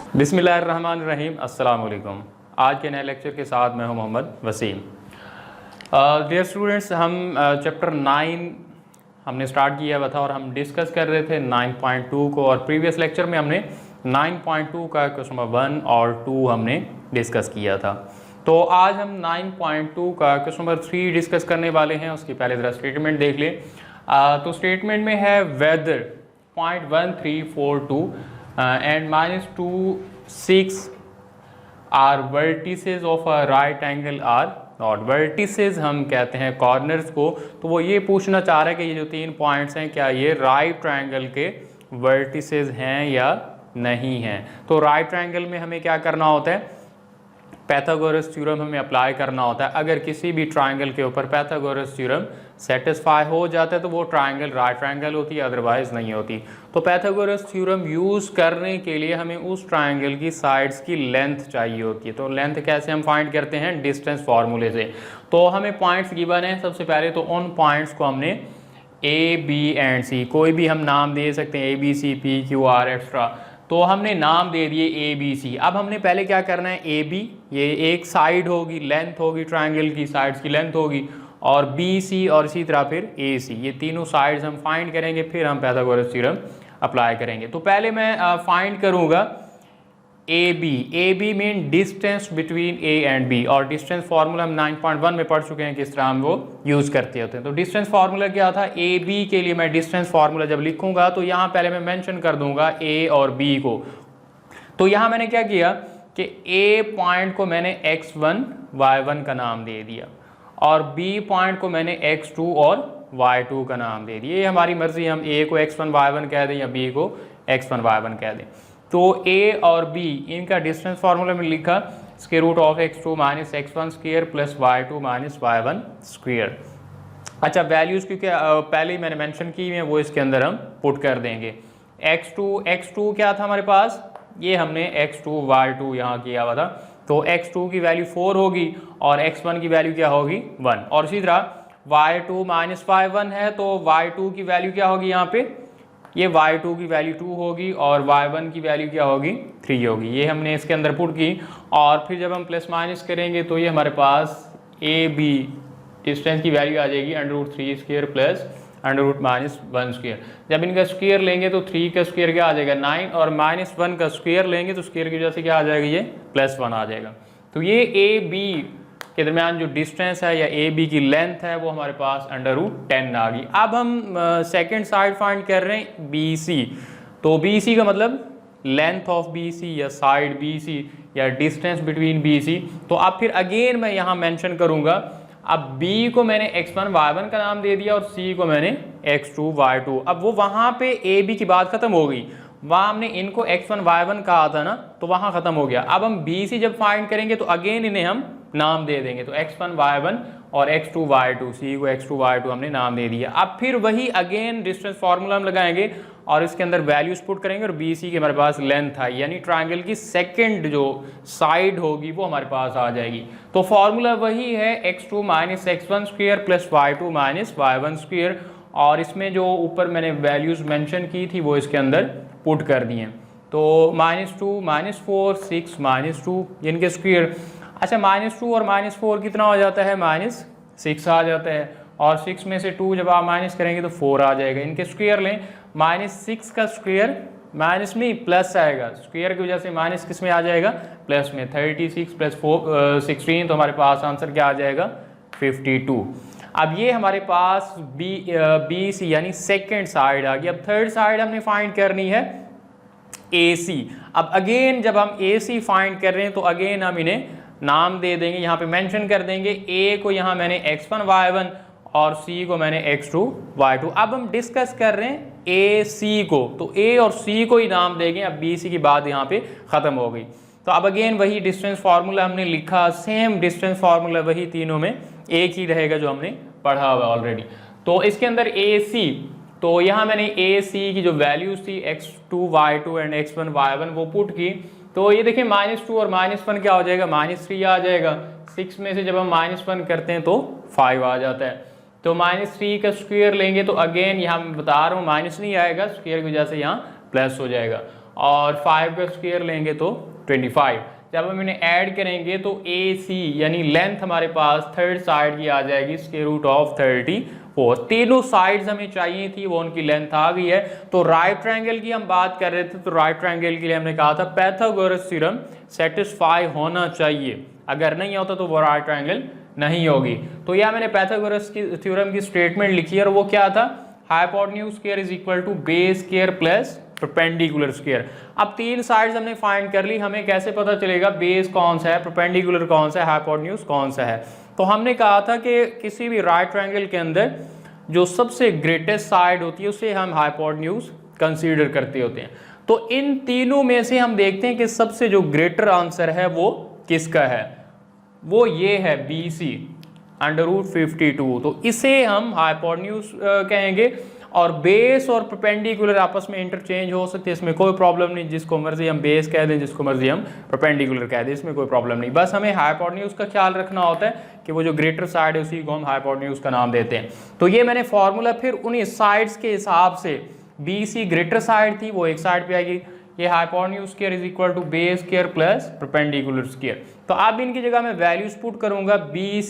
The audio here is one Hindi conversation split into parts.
बिस्मिल्लाहिर्रहमानिर्रहीम, अस्सलाम वालेकुम। आज के नए लेक्चर के साथ मैं हूं मोहम्मद वसीम। डियर स्टूडेंट्स, हम चैप्टर 9 हमने स्टार्ट किया हुआ था और हम डिस्कस कर रहे थे 9.2 को, और प्रीवियस लेक्चर में हमने 9.2 का क्वेश्चन नंबर 1 और 2 हमने डिस्कस किया था। तो आज हम 9.2 का क्वेश्चन नंबर 3 डिस्कस करने वाले हैं। उसके पहले ज़रा स्टेटमेंट देख लें। तो स्टेटमेंट में है whether .1342 and -2 6 are vertices of a right angle or not. Vertices हम कहते हैं कॉर्नर्स को। तो वो ये पूछना चाह रहा है कि ये जो 3 पॉइंट्स हैं क्या ये राइट ट्रायंगल के वर्टिसेस हैं या नहीं हैं। तो राइट ट्रायंगल में हमें क्या करना होता है, पैथागोरस थ्योरम हमें अप्लाई करना होता है। अगर किसी भी ट्रायंगल के ऊपर पैथागोरस थ्योरम सेटिस्फाई हो जाता है तो वो ट्रायंगल राइट ट्रायंगल होती है, अदरवाइज नहीं होती। तो पैथागोरस थ्योरम यूज़ करने के लिए हमें उस ट्रायंगल की साइड्स की लेंथ चाहिए होती है। तो लेंथ कैसे हम फाइंड करते हैं, डिस्टेंस फार्मूले से। तो हमें पॉइंट्स गिवन है। सबसे पहले तो उन पॉइंट्स को हमने ए बी एंड सी, कोई भी हम नाम दे सकते हैं, A B C P Q R extra. तो हमने नाम दे दिए ए बी सी। अब हमने पहले क्या करना है, ए बी ये एक साइड होगी, लेंथ होगी ट्रायंगल की, साइड्स की लेंथ होगी, और बी सी और इसी तरह फिर ए सी, ये तीनों साइड्स हम फाइंड करेंगे, फिर हम पैथागोरस थ्योरम अप्लाई करेंगे। तो पहले मैं फाइंड करूँगा A B mean distance between A and B, और डिस्टेंस फार्मूला हम 9.1 में पढ़ चुके हैं किस तरह हम वो यूज़ करते होते हैं। तो डिस्टेंस फार्मूला क्या था, ए बी के लिए मैं डिस्टेंस फार्मूला जब लिखूंगा तो यहाँ पहले मैं मेंशन कर दूंगा ए और बी को। तो यहाँ मैंने क्या किया कि ए पॉइंट को मैंने x1 y1 का नाम दे दिया, और बी पॉइंट को मैंने x2 और y2 का नाम दे दिया। ये हमारी मर्जी, हम ए को x1 y1 कह दें या बी को x1 y1 कह दें। तो ए और बी इनका डिस्टेंस फार्मूला में लिखा square root of x2 minus x1 square plus y2 minus y1 square. अच्छा, वैल्यूज़ क्योंकि पहले ही मैंने मेंशन की है, वो इसके अंदर हम पुट कर देंगे। x2 क्या था हमारे पास, ये हमने x2 y2 यहाँ किया हुआ था। तो x2 की वैल्यू 4 होगी और x1 की वैल्यू क्या होगी 1, और इसी तरह y2 माइनस y1 है तो y2 की वैल्यू क्या होगी, यहाँ पे ये y2 की वैल्यू 2 होगी और y1 की वैल्यू क्या होगी 3 होगी। ये हमने इसके अंदर पुट की, और फिर जब हम प्लस माइनस करेंगे तो ये हमारे पास ए बी डिस्टेंस की वैल्यू आ जाएगी √3 स्क्वायर प्लस √-1 स्क्वायर। जब इनका स्क्वायर लेंगे तो 3 का स्क्वायर क्या आ जाएगा 9, और -1 का स्क्वायर लेंगे तो स्क्वायर की वजह से क्या आ जाएगा, ये +1 आ जाएगा। तो ये ए बी के दरमियान जो डिस्टेंस है या ए बी की लेंथ है वो हमारे पास √10 आ गई। अब हम सेकेंड साइड फाइंड कर रहे हैं बी सी। तो बी सी का मतलब लेंथ ऑफ बी सी या साइड बी सी या डिस्टेंस बिटवीन बी सी। तो अब फिर अगेन मैं यहाँ मेंशन करूँगा, अब b को मैंने x1 y1 का नाम दे दिया और c को मैंने x2 y2। अब वो वहाँ पे a b की बात ख़त्म हो गई, वहाँ हमने इनको x1 y1 कहा था ना, तो वहाँ ख़त्म हो गया। अब हम b c जब फाइंड करेंगे तो अगेन इन्हें हम नाम दे देंगे। तो x1 y1 और x2 y2, c को x2 y2 हमने नाम दे दिया। अब फिर वही अगेन डिस्टेंस फार्मूला हम लगाएंगे और इसके अंदर वैल्यूज पुट करेंगे, और बी सी की हमारे पास लेंथ है, यानी ट्रायंगल की सेकंड जो साइड होगी वो हमारे पास आ जाएगी। तो फार्मूला वही है x2 minus x1 square plus y2 minus y1 square, और इसमें जो ऊपर मैंने वैल्यूज मेंशन की थी वो इसके अंदर पुट कर दिए। तो -2 -4 6 -2 इनके स्क्वायर। अच्छा, -2 और -4 कितना हो जाता है, -6 आ जाता है, और 6 में से 2 जब आप माइनस करेंगे तो 4 आ जाएगा। इनके स्क्वायर लें, -6 का स्क्वायर माइनस में प्लस आएगा, स्क्वायर की वजह से माइनस किस में आ जाएगा, प्लस में। 36 प्लस 16, तो हमारे पास आंसर क्या आ जाएगा 52। अब ये हमारे पास बी सी यानी सेकेंड साइड आ गई। अब थर्ड साइड हमने फाइंड करनी है ए सी। अब अगेन जब हम ए सी फाइंड कर रहे हैं तो अगेन हम इन्हें नाम दे देंगे, यहाँ पे मेंशन कर देंगे। ए को यहाँ मैंने x1 y1 और सी को मैंने x2 y2। अब हम डिस्कस कर रहे हैं ए सी को, तो ए और सी को ही नाम देंगे। अब बी सी की बात यहाँ पे ख़त्म हो गई। तो अब अगेन वही डिस्टेंस फार्मूला हमने लिखा, सेम डिस्टेंस फार्मूला वही तीनों में एक ही रहेगा जो हमने पढ़ा हुआ ऑलरेडी। तो इसके अंदर ए सी, तो यहाँ मैंने ए सी की जो वैल्यूज थी x2 y2 and x1 y1 वो पुट की। तो ये देखिए -2 और -1 क्या हो जाएगा, -3 आ जाएगा। 6 में से जब हम -1 करते हैं तो 5 आ जाता है। तो -3 का स्क्वायर लेंगे तो अगेन यहाँ मैं बता रहा हूँ माइनस नहीं आएगा, स्क्वायर की वजह से यहाँ प्लस हो जाएगा। और 5 का स्क्वायर लेंगे तो 25। जब हम इन्हें ऐड करेंगे तो ए सी यानी लेंथ हमारे पास थर्ड साइड की आ जाएगी स्क्वायर रूट ऑफ 34। तीनों साइड्स हमें चाहिए थी, वो उनकी लेंथ आ गई है। तो राइट ट्रायंगल की हम बात कर रहे थे, तो राइट ट्रायंगल के लिए हमने कहा था पाइथागोरस थ्योरम सेटिस्फाई होना चाहिए, अगर नहीं होता तो वो राइट ट्रायंगल नहीं होगी। तो यह मैंने पाइथागोरस की थ्योरम की स्टेटमेंट लिखी है और वो क्या था, hypotenuse square is equal to base square plus perpendicular square. अब तीन साइड्स हमने फाइंड कर ली, हमें कैसे पता चलेगा बेस कौन सा है, परपेंडिकुलर कौन सा है, हाइपोटेन्यूज कौन सा है। तो हमने कहा था कि किसी भी राइट ट्रायंगल के अंदर जो सबसे ग्रेटेस्ट साइड होती है उसे हम हाइपोटेन्यूज कंसीडर करते होते हैं। तो इन तीनों में से हम देखते हैं कि सबसे जो ग्रेटर आंसर है वो किसका है, वो ये है बी सी √52। तो इसे हम हाइपोटेन्यूज कहेंगे। और बेस और परपेंडिकुलर आपस में इंटरचेंज हो सकते हैं, इसमें कोई प्रॉब्लम नहीं, जिसको मर्जी हम बेस कह दें, जिसको मर्जी हम परपेंडिकुलर कह दें, इसमें कोई प्रॉब्लम नहीं। बस हमें हाइपोटेन्यूज का ख्याल रखना होता है कि वो जो ग्रेटर साइड है उसी को हम हाइपोटेन्यूज का नाम देते हैं। तो ये मैंने फॉर्मूला फिर उन्हीं साइड्स के हिसाब से, बी सी ग्रेटर साइड थी वो एक साइड पे आएगी, ये hypotenuse square is equal to base square plus perpendicular square. तो अब इनकी जगह मैं वैल्यूज पुट करूंगा, बी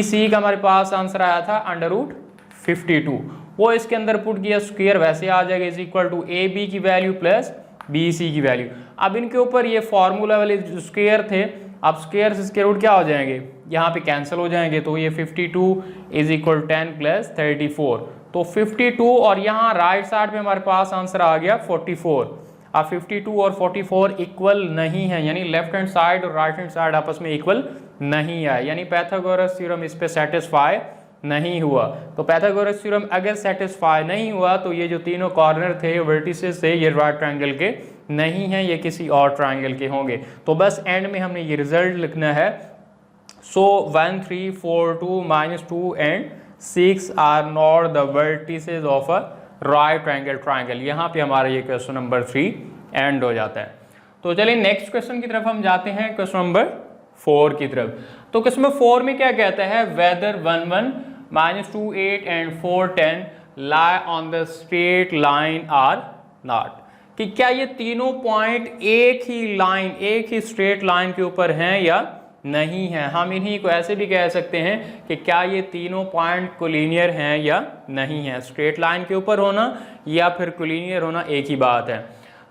सी का हमारे पास आंसर आया था √52, वो इसके अंदर पुट किया, स्क्वायर वैसे आ जाएगा is equal to A B की वैल्यू प्लस बी सी की वैल्यू। अब इनके ऊपर ये फॉर्मूला वाले जो स्क्वायर थे, अब स्क्वायर से स्क्वायर रूट क्या हो जाएंगे, यहाँ पे कैंसिल हो जाएंगे। तो ये 52 इज इक्वल 10 प्लस 34, तो 52 और यहाँ राइट साइड पे हमारे पास आंसर आ गया 44। अब 52 और 44 इक्वल नहीं है, यानी लेफ्ट हैंड साइड और राइट हैंड साइड आपस में इक्वल नहीं है, यानी पाइथागोरस थ्योरम इस पे सेटिस्फाई नहीं हुआ। तो पाइथागोरस थ्योरम अगर सेटिस्फाई नहीं हुआ तो ये जो तीनों कॉर्नर थे वर्टिसेस थे ये राइट ट्रायंगल के नहीं हैं, ये किसी और ट्रायंगल के होंगे। तो बस एंड में हमने ये रिजल्ट लिखना है। So 1 3 4 2 -2 and 6 are not the vertices of a right triangle. यहाँ पे हमारा ये क्वेश्चन नंबर 3 एंड हो जाता है। तो चलिए नेक्स्ट क्वेश्चन की तरफ हम जाते हैं, क्वेश्चन नंबर 4 की तरफ। तो क्वेश्चन नंबर 4 में क्या कहता है, weather 1 1 -2 8 and 4 10 lie on the straight line are not, कि क्या ये तीनों पॉइंट एक ही लाइन, एक ही स्ट्रेट लाइन के ऊपर हैं या नहीं है। हम इन्हीं को ऐसे भी कह सकते हैं कि क्या ये तीनों पॉइंट कोलिनियर हैं या नहीं है। स्ट्रेट लाइन के ऊपर होना या फिर कोलिनियर होना एक ही बात है।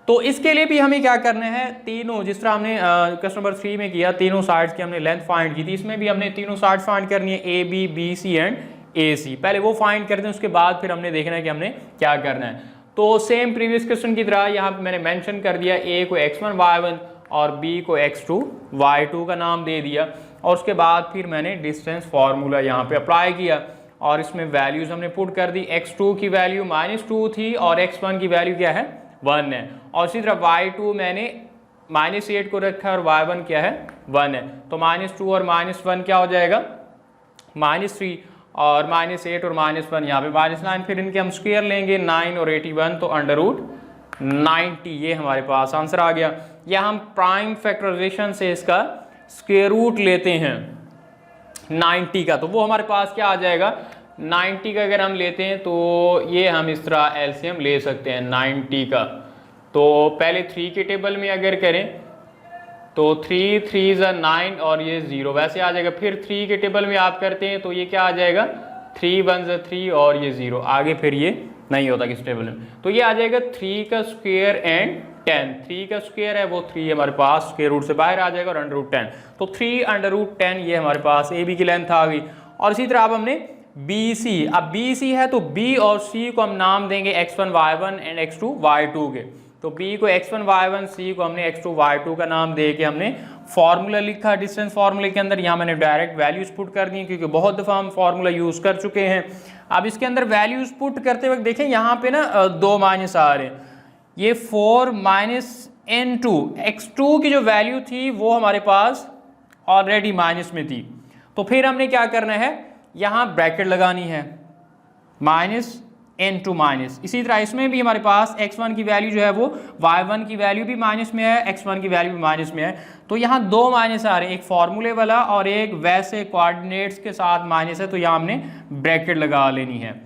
तो इसके लिए भी हमें क्या करना है, तीनों जिस तरह हमने क्वेश्चन नंबर 3 में किया, तीनों साइड्स की हमने लेंथ फाइंड की थी, इसमें भी हमने तीनों साइड्स फाइंड करनी है, A B B C and A C. पहले वो फाइंड करते हैं, उसके बाद फिर हमने देखना है कि हमने क्या करना है। तो सेम प्रीवियस क्वेश्चन की तरह यहाँ पे मैंने मेंशन कर दिया, ए को x1 y1 और b को x2 y2 का नाम दे दिया, और उसके बाद फिर मैंने डिस्टेंस फार्मूला यहाँ पे अप्लाई किया और इसमें वैल्यूज हमने पुट कर दी। x2 की वैल्यू -2 थी और x1 की वैल्यू क्या है 1 है, और इसी तरह y2 मैंने -8 को रखा है और y1 क्या है 1 है। तो -2 और -1 क्या हो जाएगा -3, और -8 और -1 यहाँ पे -9, फिर इनके हम स्क्वायर लेंगे 9 और 81, तो √90 ये हमारे पास आंसर आ गया। या हम प्राइम फैक्टराइजेशन से इसका स्क्वायर रूट लेते हैं 90 का, तो वो हमारे पास क्या आ जाएगा 90 का अगर हम लेते हैं तो ये हम इस तरह एलसीएम ले सकते हैं 90 का। तो पहले 3 के टेबल में अगर करें तो 3 3 = 9 और ये 0 वैसे आ जाएगा। फिर 3 के टेबल में आप करते हैं तो ये क्या आ जाएगा 3 1 = 3 और ये 0, आगे फिर ये नहीं होता किस टेबल में। तो ये आ जाएगा 3 का स्क्वायर एंड 10, 3 का स्क्वायर है वो 3 हमारे पास स्क्वायर रूट से बाहर आ जाएगा और √10, तो 3 √10 ये हमारे पास ए बी की लेंथ आ गई। और इसी तरह अब हमने बी सी, अब बी सी है तो बी और सी को हम नाम देंगे x1 y1 and x2 y2 के। तो b को x1 y1, c को हमने x2 y2 का नाम दे के हमने फॉर्मूला लिखा डिस्टेंस फार्मूले के अंदर। यहाँ मैंने डायरेक्ट वैल्यूज पुट कर दी क्योंकि बहुत दफ़ा हम फार्मूला यूज़ कर चुके हैं। अब इसके अंदर वैल्यूज पुट करते वक्त देखें यहाँ पे ना 2 माइनस आ रहे हैं, ये 4 - n2, x2 की जो वैल्यू थी वो हमारे पास ऑलरेडी माइनस में थी, तो फिर हमने क्या करना है यहाँ ब्रैकेट लगानी है -n2 माइनस। इसी तरह इसमें भी हमारे पास x1 की वैल्यू जो है वो y1 की वैल्यू भी माइनस में है, x1 की वैल्यू भी माइनस में है। तो यहाँ 2 माइनस आ रहे हैं, एक फॉर्मूले वाला और एक वैसे कोऑर्डिनेट्स के साथ माइनस है, तो यहाँ हमने ब्रैकेट लगा लेनी है।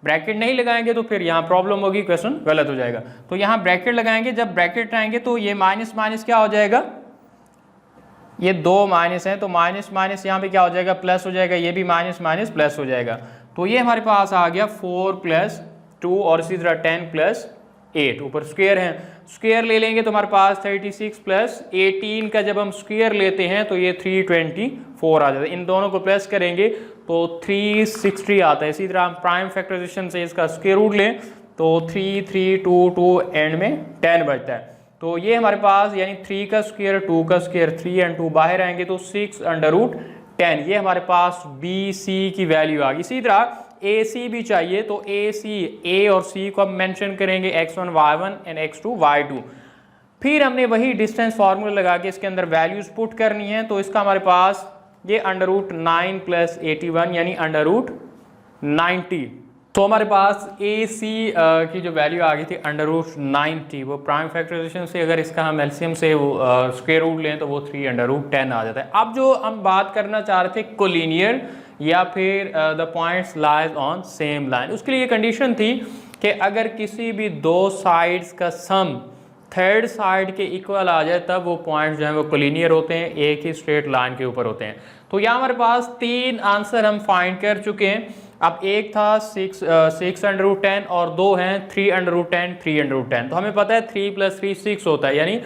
ब्रैकेट नहीं लगाएंगे तो फिर यहाँ प्रॉब्लम होगी, क्वेश्चन गलत हो जाएगा। तो यहाँ ब्रैकेट लगाएंगे, जब ब्रैकेट आएंगे तो ये माइनस माइनस क्या हो जाएगा, ये 2 माइनस है तो माइनस माइनस यहाँ पे क्या हो जाएगा, प्लस हो जाएगा, ये भी माइनस माइनस प्लस हो जाएगा। तो ये हमारे पास आ गया 4 + 2 और इसी तरह 10 + 8, ऊपर स्क्वायर है, स्क्वायर ले लेंगे तो हमारे पास 36 + 18 का जब हम स्क्वायर लेते हैं तो ये 324 आ जाता है। इन दोनों को प्लस करेंगे तो 360 आता है। इसी तरह हम प्राइम फैक्टराइजेशन से इसका स्क्वायर रूट लें तो 3 3 2 2 एंड में 10 बचता है। तो ये हमारे पास यानी 3 का स्क्वायर 2 का स्क्वायर 3 और 2 बाहर आएंगे तो 6√10, ये हमारे पास BC की वैल्यू आ गई। इसी तरह AC भी चाहिए तो AC A और C को हम मेंशन करेंगे x1 y1 and x2 y2। फिर हमने वही डिस्टेंस फार्मूला लगा के इसके अंदर वैल्यूज पुट करनी है। तो इसका हमारे पास ये √9 + 81 यानी √90। तो हमारे पास AC की जो वैल्यू आ गई थी √90, वो प्राइम फैक्टराइजेशन से अगर इसका हम एलसीएम से स्क्वायर रूट लें तो वो 3√10 आ जाता है। अब जो हम बात करना चाह रहे थे कोलिनियर या फिर the points lies on same line, उसके लिए कंडीशन थी कि अगर किसी भी 2 साइड्स का सम थर्ड साइड के इक्वल आ जाए तब वो पॉइंट्स जो हैं वो कोलिनियर होते हैं, एक ही स्ट्रेट लाइन के ऊपर होते हैं। तो यहाँ हमारे पास 3 आंसर हम फाइंड कर चुके हैं। अब एक था 6√10 और 2 हैं 3√10 3√10। तो हमें पता है 3 + 3 6 होता है, यानी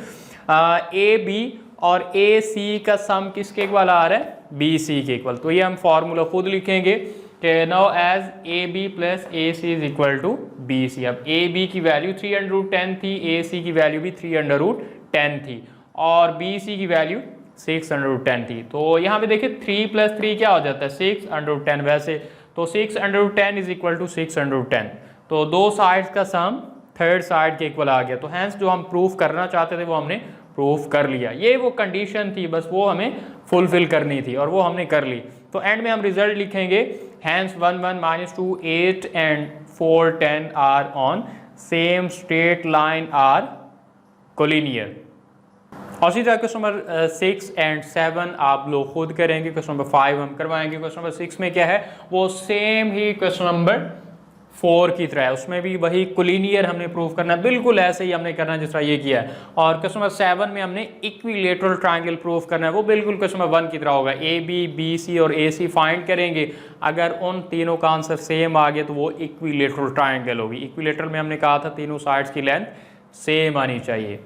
AB और AC का सम किसके इक्वल आ रहा है, BC के इक्वल। तो ये हम फार्मूला खुद लिखेंगे कि now as AB + AC = BC। अब AB की वैल्यू 310 थी, AC की वैल्यू भी 310 थी और BC की वैल्यू 610 थी। तो यहाँ पे देखिए 3 + 3 क्या हो जाता है 610, वैसे तो 610 = 610। तो 2 साइड्स का सम थर्ड साइड के इक्वल आ गया। तो हैंस जो हम प्रूफ करना चाहते थे वो हमने प्रूफ कर लिया। ये वो कंडीशन थी, बस वो हमें फुलफिल करनी थी और वो हमने कर ली। तो एंड में हम रिजल्ट लिखेंगे hence 1 1 -2 8 and 4 10 are on same straight line or collinear. और इसी तरह क्वेश्चन नंबर 6 एंड 7 आप लोग खुद करेंगे। क्वेश्चन नंबर 5 हम करवाएंगे। क्वेश्चन नंबर 6 में क्या है, वो सेम ही क्वेश्चन नंबर 4 की तरह है, उसमें भी वही कोलिनियर हमने प्रूव करना है, बिल्कुल ऐसे ही हमने करना है जिस तरह ये किया है। और क्वेश्चन नंबर 7 में हमने इक्विलेटरल ट्रायंगल प्रूव करना है, वो बिल्कुल क्वेश्चन नंबर 1 की तरह होगा। AB BC और AC फाइंड करेंगे, अगर उन तीनों का आंसर सेम आ गया तो वो इक्विलेटरल ट्रायंगल होगी। इक्विलेटरल में हमने कहा था तीनों साइड्स की लेंथ सेम आनी चाहिए।